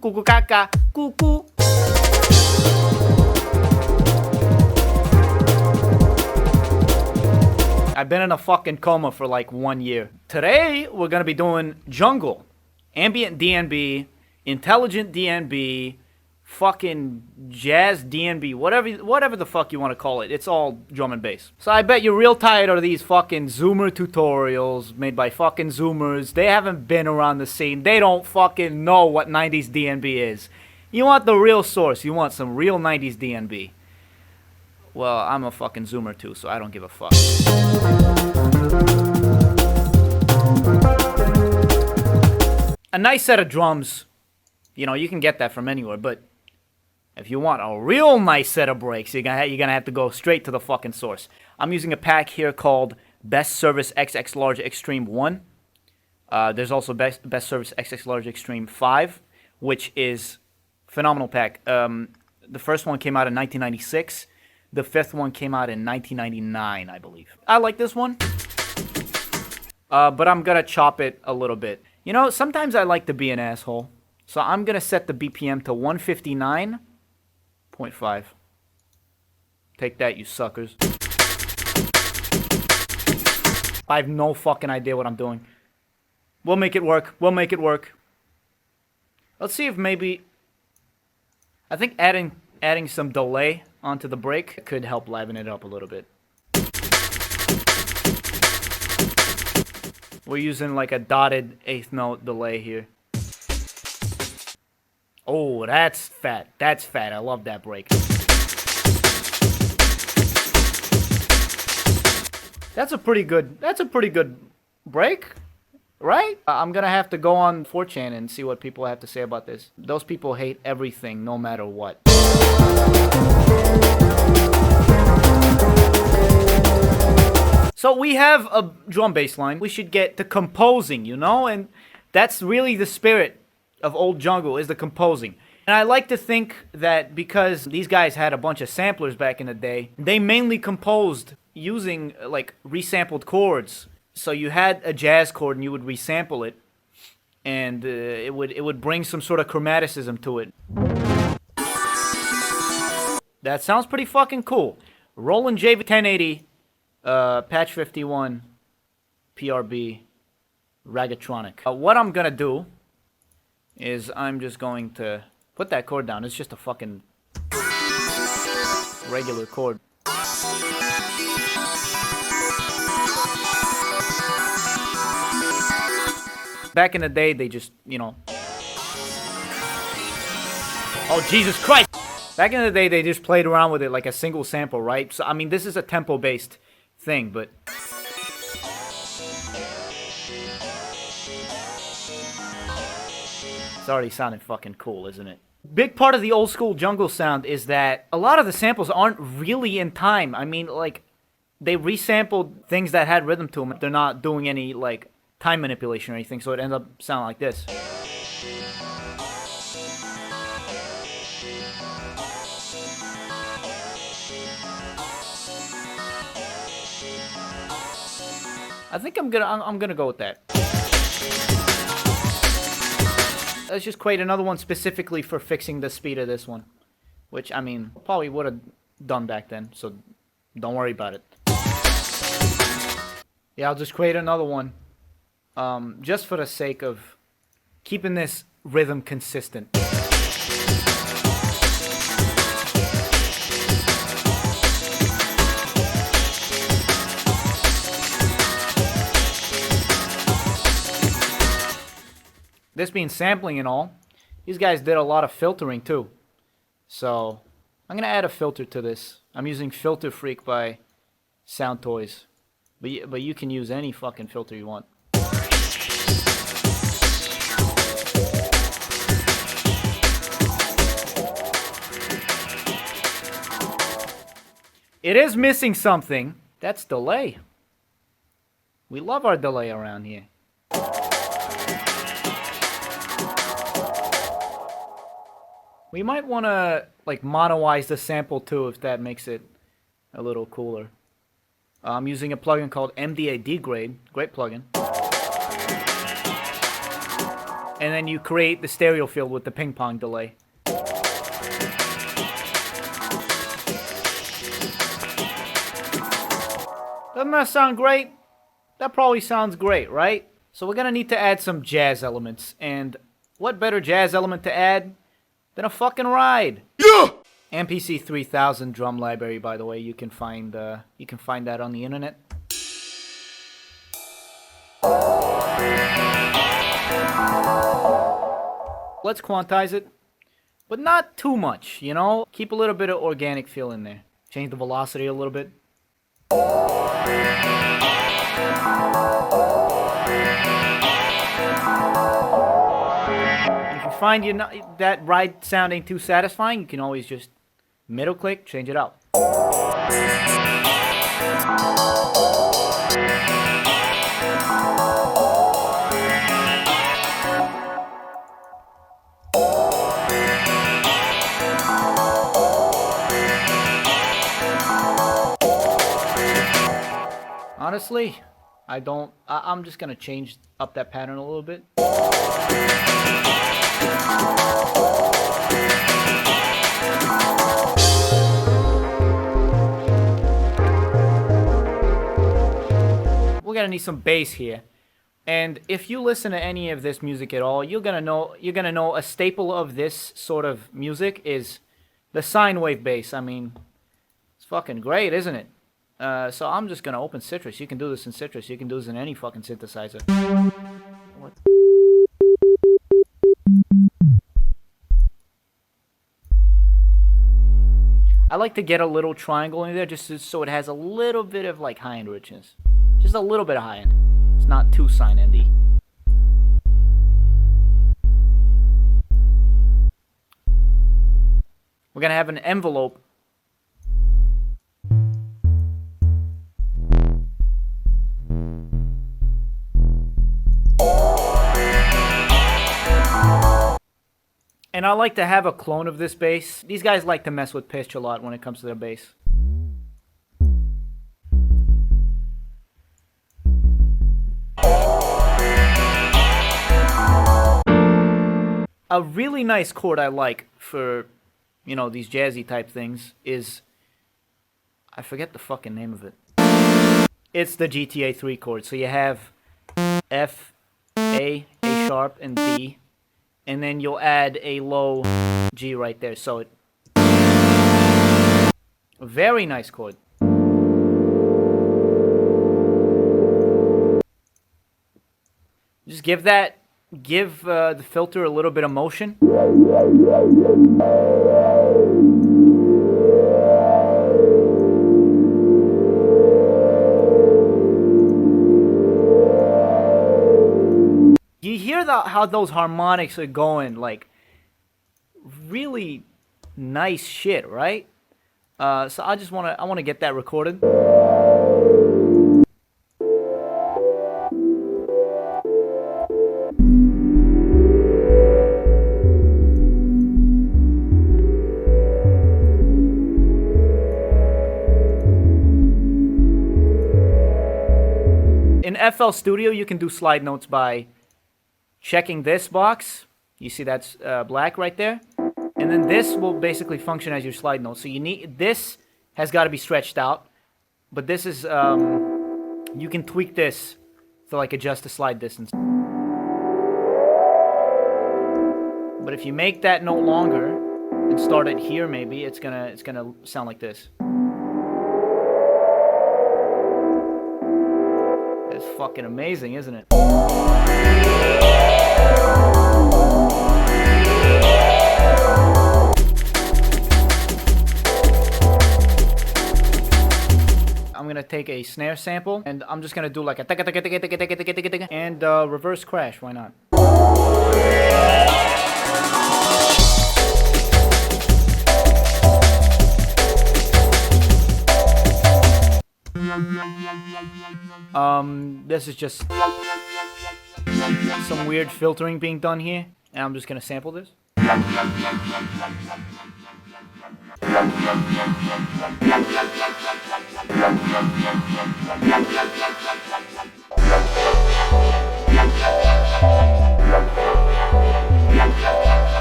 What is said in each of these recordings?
cuckoo caca, cuckoo. I've been in a fucking coma for like 1 year. Today, we're gonna be doing jungle, ambient DnB, intelligent DnB, fucking jazz DnB, whatever the fuck you want to call it. It's all drum and bass. So I bet you're real tired of these fucking Zoomer tutorials made by fucking Zoomers. They haven't been around the scene. They don't fucking know what 90s DnB is. You want the real source. You want some real 90s DnB. Well, I'm a fucking Zoomer too, so I don't give a fuck. A nice set of drums, you know, you can get that from anywhere, but if you want a real nice set of breaks, you're gonna have to go straight to the fucking source. I'm using a pack here called Best Service XX Large Extreme 1. There's also Best Service XX Large Extreme 5, which is phenomenal pack. The first one came out in 1996. The fifth one came out in 1999, I believe. I like this one, but I'm gonna chop it a little bit. You know, sometimes I like to be an asshole, so I'm gonna set the BPM to 159.5. Take that, you suckers. I have no fucking idea what I'm doing. We'll make it work. We'll make it work. Let's see if maybe... I think adding some delay onto the break could help liven it up a little bit. We're using like a dotted eighth note delay here. Oh, that's fat. That's fat. I love that break. That's a pretty good break, right? I'm gonna have to go on 4chan and see what people have to say about this. Those people hate everything, no matter what. So we have a drum bass line. We should get to composing, you know? And that's really the spirit of old jungle, is the composing. And I like to think that because these guys had a bunch of samplers back in the day, they mainly composed using like resampled chords. So you had a jazz chord and you would resample it, and it would bring some sort of chromaticism to it. That sounds pretty fucking cool. Roland JV1080, Patch 51, PRB, Ragatronic. What I'm gonna do is I'm just going to put that chord down. It's just a fucking regular chord. Back in the day, they just, you know... Oh, Jesus Christ! Back in the day, they just played around with it like a single sample, right? So, I mean, this is a tempo-based thing, but... It's already sounding fucking cool, isn't it? Big part of the old school jungle sound is that a lot of the samples aren't really in time. I mean, like, they resampled things that had rhythm to them. They're not doing any, like, time manipulation or anything, so it ends up sounding like this. I think I'm gonna go with that. Let's just create another one specifically for fixing the speed of this one, which I mean probably would have done back then, so don't worry about it. Yeah, I'll just create another one, just for the sake of keeping this rhythm consistent. This being sampling and all, these guys did a lot of filtering too. So I'm gonna add a filter to this. I'm using Filter Freak by Sound Toys, but you can use any fucking filter you want. It is missing something. That's delay. We love our delay around here. We might want to like monoize the sample too, if that makes it a little cooler. I'm using a plugin called MDA Degrade, great plugin. and then you create the stereo field with the ping pong delay. Doesn't that sound great? That probably sounds great, right? So we're gonna need to add some jazz elements, and what better jazz element to add than a fucking ride? Yeah! MPC 3000 drum library, by the way, you can find that on the internet. Let's quantize it, but not too much, you know? Keep a little bit of organic feel in there. Change the velocity a little bit. If you find that ride sound ain't too satisfying, you can always just middle click, change it out. Honestly, I'm just gonna change up that pattern a little bit. We're gonna need some bass here. And if you listen to any of this music at all, you're gonna know a staple of this sort of music is the sine wave bass. I mean, it's fucking great, isn't it? So I'm just gonna open Citrus. You can do this in Citrus. You can do this in any fucking synthesizer. What? I like to get a little triangle in there just so it has a little bit of like high-end richness. Just a little bit of high-end. It's not too sine-endy. We're gonna have an envelope. And I like to have a clone of this bass. These guys like to mess with pitch a lot when it comes to their bass. A really nice chord I like for, you know, these jazzy type things is, I forget the fucking name of it. It's the GTA 3 chord. So you have F, A sharp, and B. And then you'll add a low G right there. So it... a very nice chord. Just give the filter a little bit of motion. You hear how those harmonics are going, like, really nice shit, right? So I want to get that recorded. In FL Studio, you can do slide notes by checking this box. You see that's black right there. And then this will basically function as your slide note. So you need, this has got to be stretched out. But this is, you can tweak this to like adjust the slide distance. But if you make that note longer and start it here maybe, it's gonna sound like this. That's fucking amazing, isn't it? I'm gonna take a snare sample and I'm just gonna do like a and reverse crash, why not? This is just some weird filtering being done here, and I'm just gonna sample this.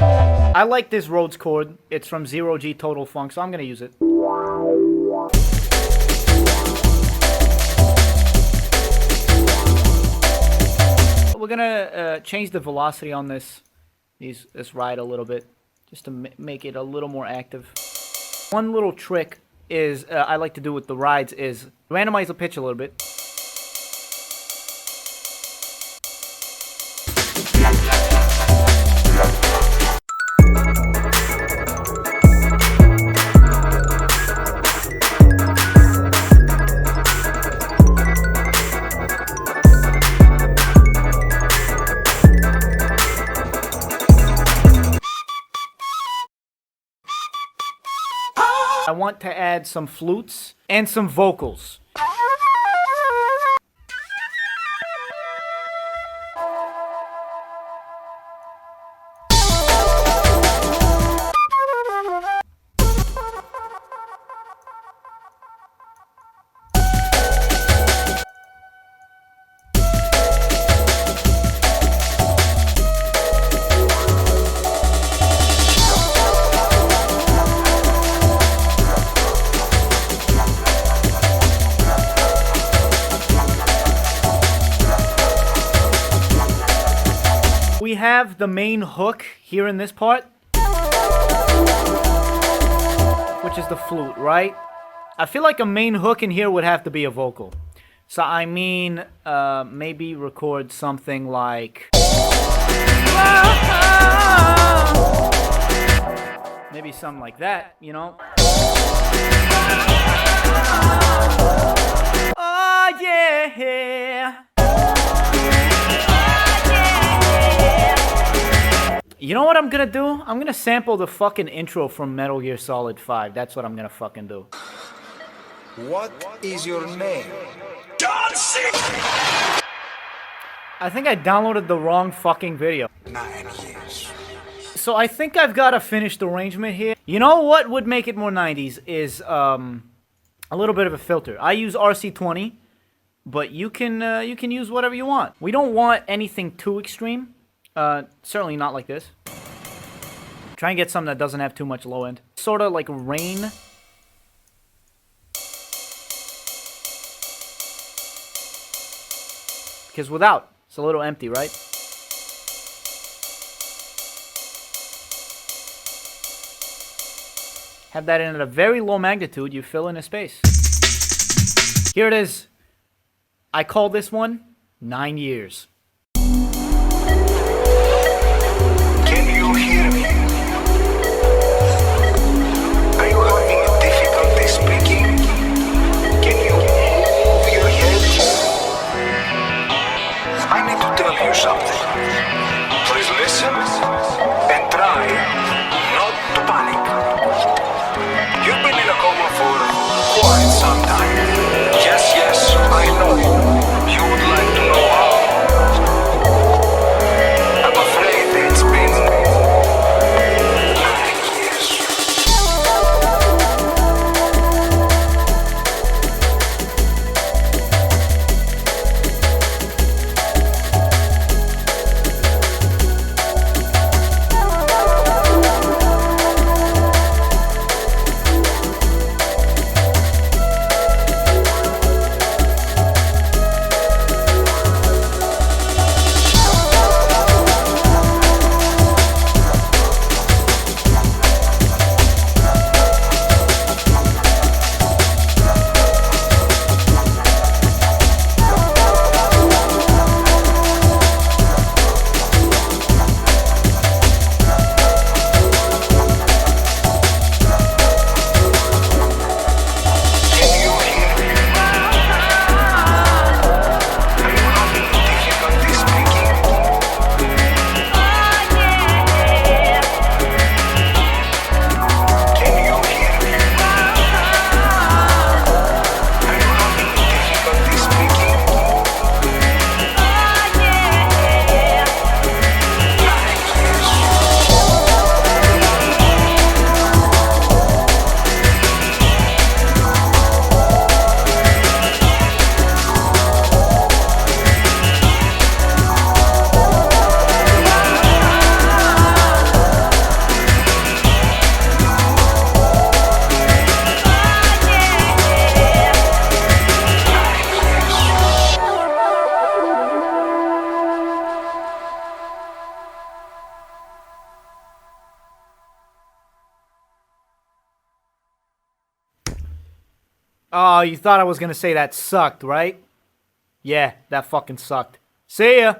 I like this Rhodes chord. It's from 0G Total Funk, so I'm going to use it. We're going to change the velocity on this ride a little bit, just to make it a little more active. One little trick is I like to do with the rides is randomize the pitch a little bit. I want to add some flutes and some vocals. We have the main hook here in this part, which is the flute, right? I feel like a main hook in here would have to be a vocal. So I mean, maybe record something like... Maybe something like that, you know? Oh yeah! You know what I'm gonna do? I'm gonna sample the fucking intro from Metal Gear Solid 5. That's what I'm gonna fucking do. What is your name? I think I downloaded the wrong fucking video. 9 years. So I think I've got a finished arrangement here. You know what would make it more 90s is a little bit of a filter. I use RC20, but you can use whatever you want. We don't want anything too extreme. Certainly not like this. Try and get something that doesn't have too much low end. Sort of like rain. Because without, it's a little empty, right? Have that in at a very low magnitude, you fill in a space. Here it is. I call this one 9 years. Can you hear me? Are you having difficulty speaking? Can you move your head? I need to tell you something. Please listen and try not to panic. You've been in a coma for quite some time. Yes, I know. You would like to know how. Oh, you thought I was gonna say that sucked, right? Yeah, that fucking sucked. See ya!